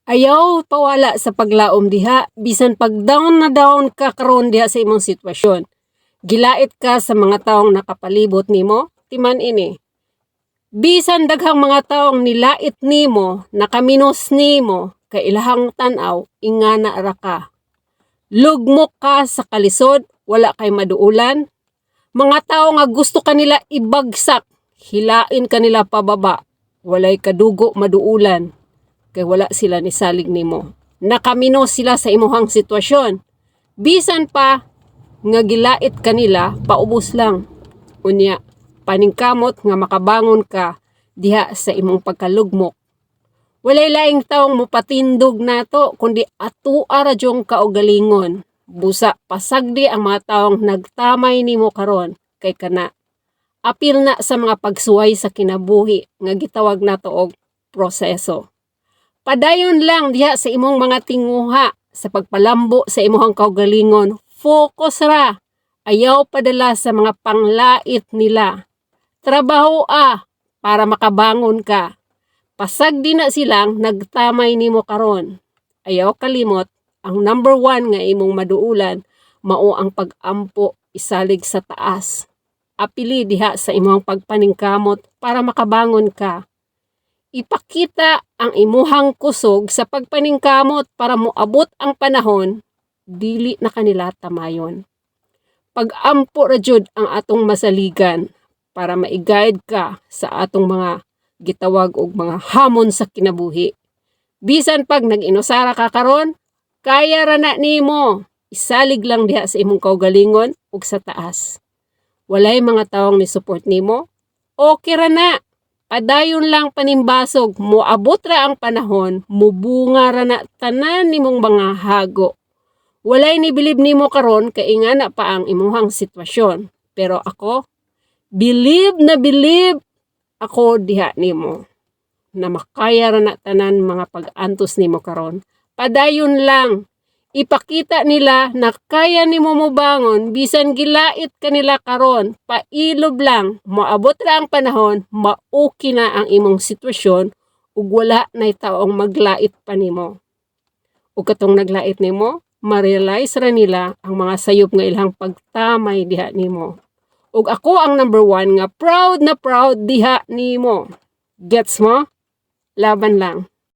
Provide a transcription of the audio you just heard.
Ayaw pawala sa paglaom diha, bisan pag down na down ka karon diha sa imong sitwasyon. Gilait ka sa mga taong nakapalibot nimo, timan ini. Bisan daghang mga taong nilait nimo, nakaminos nimo, kay ilahang tan-aw, ingana ra ka. Lugmok ka sa kalisod, wala kay maduulan. Mga tao nga gusto kanila ibagsak, hilain kanila pababa, walay kadugo maduulan. Kay wala sila ni salig nimo. Nakamino sila sa imuhang sitwasyon. Bisan pa nga gilait kanila, paubos lang. Unya, paningkamot nga makabangon ka diha sa imong pagkalugmok. Walay laing taong mupatindog nato kundi atua ra jong kaugalingon. Busa pasagdi ang mga taong nagtamay nimo karon kay kana. Apil na sa mga pagsuway sa kinabuhi nga gitawag nato og proseso. Padayon lang diha sa imong mga tinguha sa pagpalambo sa imong kaugalingon. Focus ra. Ayaw padala sa mga panglait nila. Trabaho para makabangon ka. Pasagdi na silang nagtamay nimo karon. Ayaw kalimot, ang number 1 nga imong maduulan mao ang pag-ampo isalig sa taas. Apili diha sa imong pagpaningkamot para makabangon ka. Ipakita ang imuhang kusog sa pagpaningkamot para moabot ang panahon, dili na kanila tamayon. Pag-ampo ra jud ang atong masaligan para ma-guide ka sa atong mga gitawag og mga hamon sa kinabuhi. Bisan pag nag-inusara ka karon, kaya ra na nimo. Isalig lang diha sa imong kaugalingon ug sa taas. Walay mga taong ni support nimo, okay ra na. Padayon lang panimbasog, moabot ra ang panahon, mubunga ra na tanan nimong mga hago. Walay ni bilib nimo karon kay ingana pa ang imuhang sitwasyon. Pero ako, believe ako diha nimo na makaya ra na tanan mga pag-antos nimo karon. Padayon lang. Ipakita nila na kaya nimo mobangon bisan gilait kanila karon, pailob lang, moabot ra ang panahon, mauki na ang imong sitwasyon ug wala nay taong maglait pa nimo. Ug katong naglait nimo, ma-realize ra nila ang mga sayop nga ilang pagtamay diha nimo. Ug ako ang number 1 nga proud na proud diha nimo. Gets mo? Laban lang.